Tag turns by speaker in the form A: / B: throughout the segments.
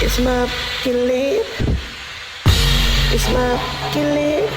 A: It's my fucking lip. It's my fucking lip.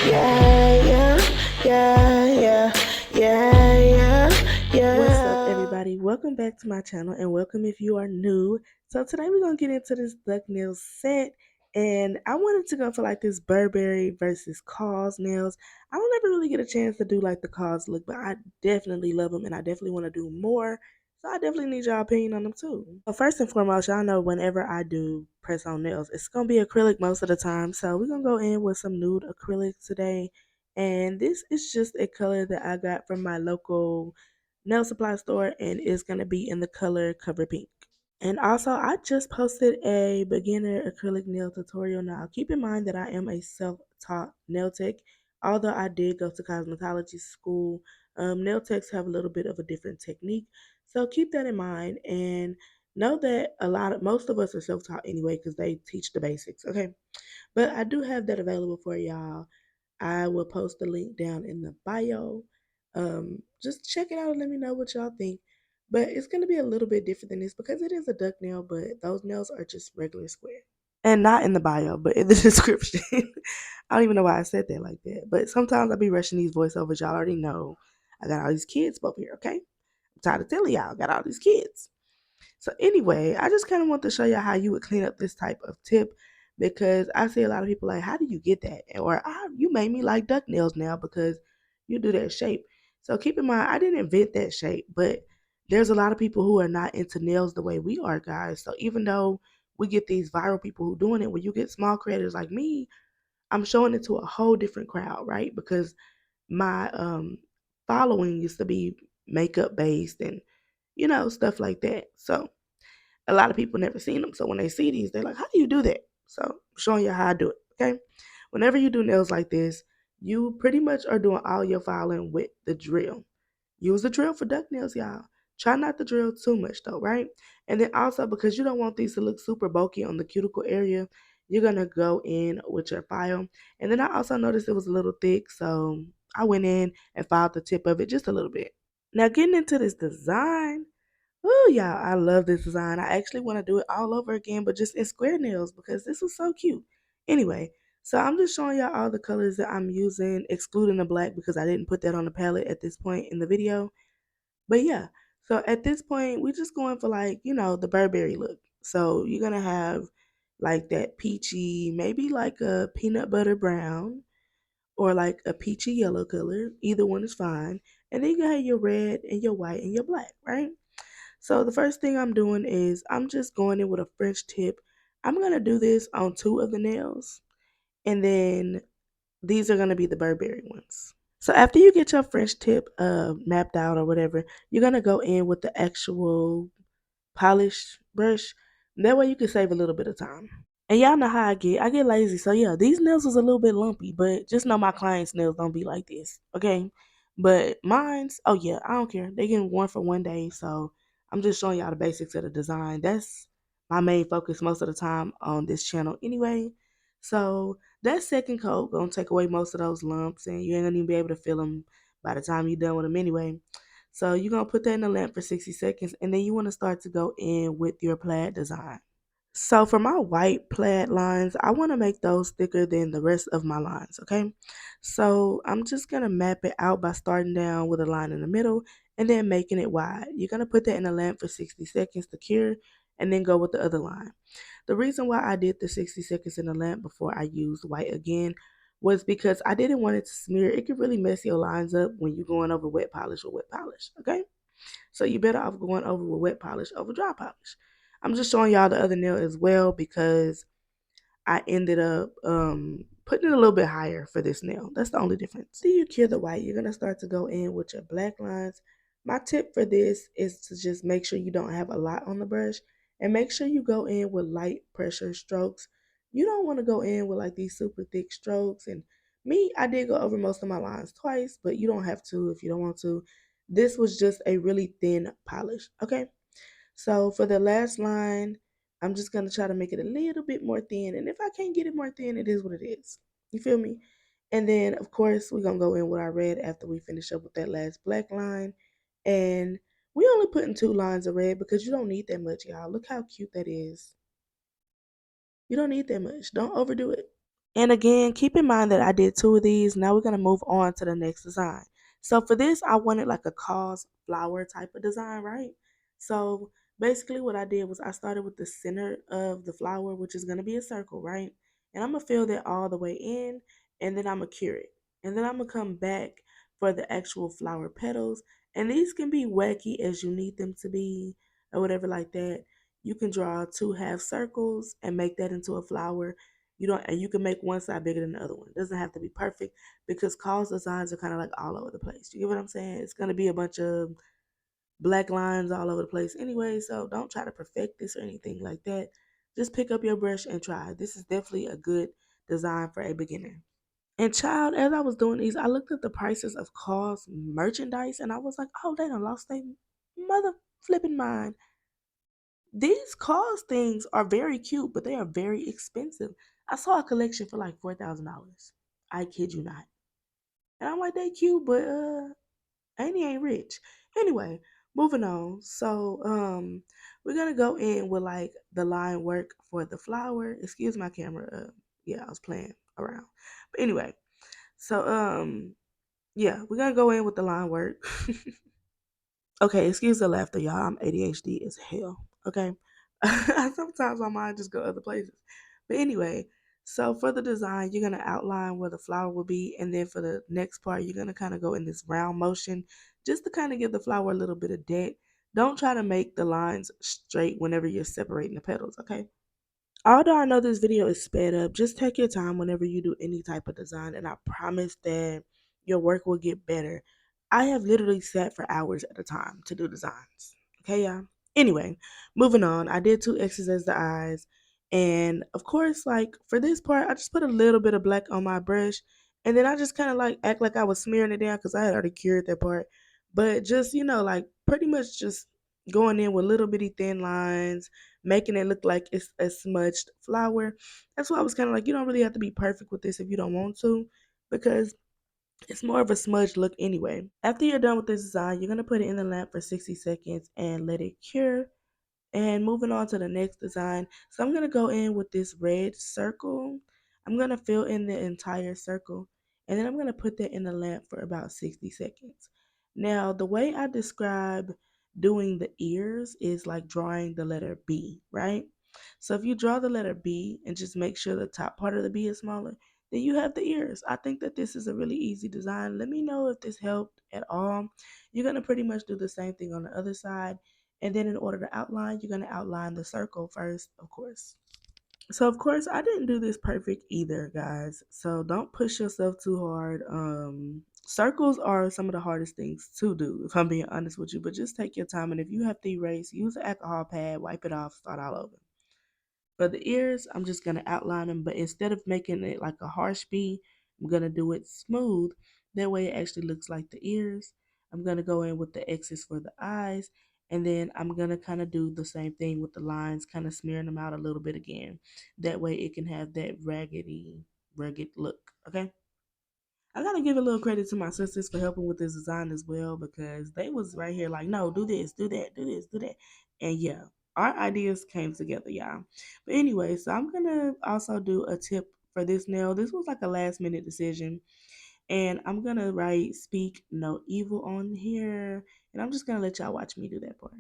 A: Yeah, yeah, yeah, yeah, yeah, yeah. What's up, everybody? Welcome back to my channel, and welcome if you are new. So today we're gonna get into this duck nail set, and I wanted to go for like this Burberry versus kaws nails. I don't ever really get a chance to do like the kaws look, but I definitely love them, and I definitely want to do more. So I definitely need y'all opinion on them too. So first and foremost, y'all know whenever I do press on nails, it's gonna be acrylic most of the time. So we're gonna go in with some nude acrylic today. And this is just a color that I got from my local nail supply store, and it's gonna be in the color cover pink. And also, I just posted a beginner acrylic nail tutorial. Now, keep in mind that I am a self-taught nail tech. Although I did go to cosmetology school, nail techs have a little bit of a different technique. So keep that in mind and know that most of us are self-taught anyway because they teach the basics. Okay, but I do have that available for y'all. I will post the link down in the bio. Just check it out and let me know what y'all think. But it's going to be a little bit different than this because it is a duck nail, but those nails are just regular square. And not in the bio, but in the description. I don't even know why I said that like that. But sometimes I be rushing these voiceovers. Y'all already know I got all these kids over here, okay? I'm tired of telling y'all I got all these kids. So anyway, I just kind of want to show you how you would clean up this type of tip because I see a lot of people like, how do you get that? Or you made me like duck nails now because you do that shape. So keep in mind, I didn't invent that shape, but there's a lot of people who are not into nails the way we are, guys. So even though we get these viral people who doing it, when you get small creators like me, I'm showing it to a whole different crowd, right? Because my following used to be makeup based and stuff like that. So a lot of people never seen them. So when they see these, they're like, how do you do that? So I'm showing you how I do it. Okay. Whenever you do nails like this, you pretty much are doing all your filing with the drill. Use the drill for duck nails, y'all. Try not to drill too much though, right? And then also because you don't want these to look super bulky on the cuticle area, you're gonna go in with your file. And then I also noticed it was a little thick, so I went in and filed the tip of it just a little bit. Now getting into this design, oh, yeah, I love this design. I actually want to do it all over again, but just in square nails because this was so cute. Anyway, so I'm just showing y'all all the colors that I'm using, excluding the black because I didn't put that on the palette at this point in the video. But yeah, so at this point, we're just going for the Burberry look. So you're going to have like that peachy, maybe like a peanut butter brown or like a peachy yellow color. Either one is fine. And then you have your red and your white and your black, right? So the first thing I'm doing is I'm just going in with a French tip. I'm going to do this on two of the nails. And then these are going to be the Burberry ones. So after you get your French tip mapped out or whatever, you're going to go in with the actual polish brush. That way you can save a little bit of time. And y'all know how I get. I get lazy. So yeah, these nails was a little bit lumpy, but just know my clients' nails don't be like this. Okay. But mine's, oh yeah, I don't care. They getting worn for 1 day. So I'm just showing y'all the basics of the design. That's my main focus most of the time on this channel anyway. So that second coat gonna take away most of those lumps and you ain't gonna even be able to feel them by the time you're done with them anyway. So you're gonna put that in the lamp for 60 seconds and then you wanna start to go in with your plaid design. So for my white plaid lines, I want to make those thicker than the rest of my lines, okay? So I'm just going to map it out by starting down with a line in the middle and then making it wide. You're going to put that in the lamp for 60 seconds to cure and then go with the other line. The reason why I did the 60 seconds in the lamp before I used white again was because I didn't want it to smear. It could really mess your lines up when you're going over wet polish with wet polish, okay? So you better off going over with wet polish over dry polish. I'm just showing y'all the other nail as well because I ended up putting it a little bit higher for this nail. That's the only difference. See, you cure the white, you're gonna start to go in with your black lines. My tip for this is to just make sure you don't have a lot on the brush and make sure you go in with light pressure strokes. You don't want to go in with like these super thick strokes. And me, I did go over most of my lines twice, but you don't have to if you don't want to. This was just a really thin polish, okay? So for the last line, I'm just going to try to make it a little bit more thin. And if I can't get it more thin, it is what it is. You feel me? And then, of course, we're going to go in with our red after we finish up with that last black line. And we only put in 2 lines of red because you don't need that much, y'all. Look how cute that is. You don't need that much. Don't overdo it. And again, keep in mind that I did two of these. Now we're going to move on to the next design. So for this, I wanted like a kaws flower type of design, right? So basically what I did was I started with the center of the flower, which is going to be a circle, right? And I'm going to fill that all the way in, and then I'm going to cure it. And then I'm going to come back for the actual flower petals. And these can be wacky as you need them to be or whatever like that. You can draw two half circles and make that into a flower. You don't, and you can make one side bigger than the other one. It doesn't have to be perfect because cause designs are kind of like all over the place. You get what I'm saying? It's gonna be a bunch of black lines all over the place anyway. So don't try to perfect this or anything like that. Just pick up your brush and try. This is definitely a good design for a beginner. And child, as I was doing these, I looked at the prices of cause merchandise and I was like, oh, they done lost their mother flipping mind. These cause things are very cute, but they are very expensive. I saw a collection for like $4,000. I kid you not. And I'm like, they cute, but ain't rich. Anyway, moving on. So we're gonna go in with like the line work for the flower. Excuse my camera. Yeah, I was playing around. But anyway, so yeah, we're gonna go in with the line work. Okay, excuse the laughter, y'all. I'm ADHD as hell. Okay. Sometimes my mind just go other places. But anyway, so for the design, you're gonna outline where the flower will be, and then for the next part, you're gonna kind of go in this round motion just to kind of give the flower a little bit of depth. Don't try to make the lines straight whenever you're separating the petals, okay? Although I know this video is sped up, just take your time whenever you do any type of design, and I promise that your work will get better. I have literally sat for hours at a time to do designs. Okay, y'all? Anyway, moving on. I did two X's as the eyes, and of course, like for this part, I just put a little bit of black on my brush, and then I just kind of like act like I was smearing it down because I had already cured that part. But just, like pretty much just going in with little bitty thin lines, making it look like it's a smudged flower. That's why I was kind of like, you don't really have to be perfect with this if you don't want to, because it's more of a smudge look anyway. After you're done with this design, you're going to put it in the lamp for 60 seconds and let it cure. And moving on to the next design. So I'm going to go in with this red circle. I'm going to fill in the entire circle. And then I'm going to put that in the lamp for about 60 seconds. Now, the way I describe doing the ears is like drawing the letter B, right? So if you draw the letter B and just make sure the top part of the B is smaller, then you have the ears. I think that this is a really easy design. Let me know if this helped at all. You're going to pretty much do the same thing on the other side. And then in order to outline, you're going to outline the circle first, of course. So of course, I didn't do this perfect either, guys. So don't push yourself too hard. Circles are some of the hardest things to do, if I'm being honest with you. But just take your time, and if you have to erase, use an alcohol pad, wipe it off, start all over. For the ears, I'm just going to outline them, but instead of making it like a harsh B, I'm going to do it smooth. That way it actually looks like the ears. I'm going to go in with the X's for the eyes, and then I'm going to kind of do the same thing with the lines, kind of smearing them out a little bit again. That way it can have that rugged look, okay? I gotta give a little credit to my sisters for helping with this design as well because they was right here like, no, do this, do that, do this, do that. And yeah, our ideas came together, y'all. But anyway, so I'm gonna also do a tip for this nail. This was like a last minute decision. And I'm gonna write speak no evil on here. And I'm just gonna let y'all watch me do that part.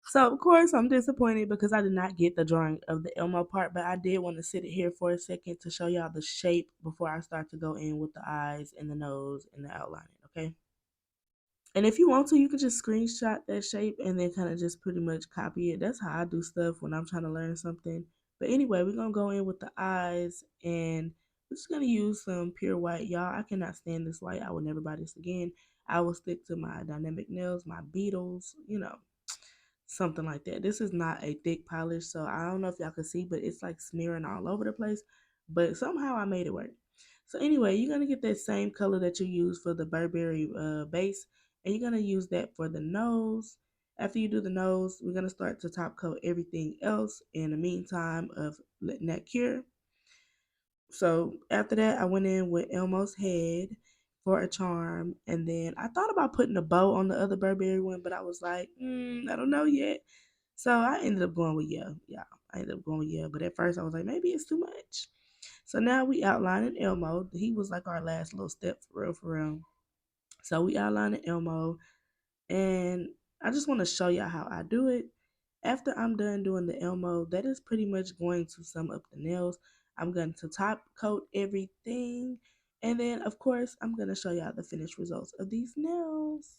A: So of course I'm disappointed because I did not get the drawing of the Elmo part, but I did want to sit it here for a second to show y'all the shape before I start to go in with the eyes and the nose and the outlining, okay? And if you want to, you can just screenshot that shape and then kind of just pretty much copy it. That's how I do stuff when I'm trying to learn something. But anyway, we're going to go in with the eyes, and we're just going to use some pure white. Y'all, I cannot stand this white. I will never buy this again. I will stick to my dynamic nails, my beetles, something like that. This is not a thick polish, so I don't know if y'all can see, but it's like smearing all over the place. But somehow I made it work. So anyway, you're gonna get that same color that you use for the Burberry base, and you're gonna use that for the nose. After you do the nose, we're gonna start to top coat everything else in the meantime of letting that cure. So after that, I went in with Elmo's head for a charm, and then I thought about putting a bow on the other Burberry one, but I was like, I don't know yet. So I ended up going with yeah, yeah. I ended up going with yeah, but at first I was like, maybe it's too much. So now we outlining Elmo. He was like our last little step for real, for real. So we outlining Elmo, and I just want to show y'all how I do it. After I'm done doing the Elmo, that is pretty much going to sum up the nails. I'm going to top coat everything, and then of course I'm going to show y'all the finished results of these nails.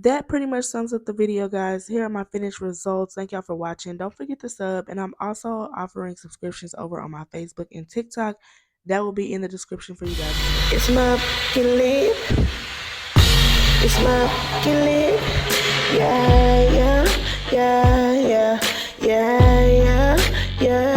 A: That pretty much sums up the video, guys. Here are my finished results. Thank y'all for watching. Don't forget to sub, and I'm also offering subscriptions over on my Facebook and TikTok. That will be in the description for you guys. It's my lip. It's my lip. Yeah, yeah, yeah, yeah, yeah, yeah, yeah.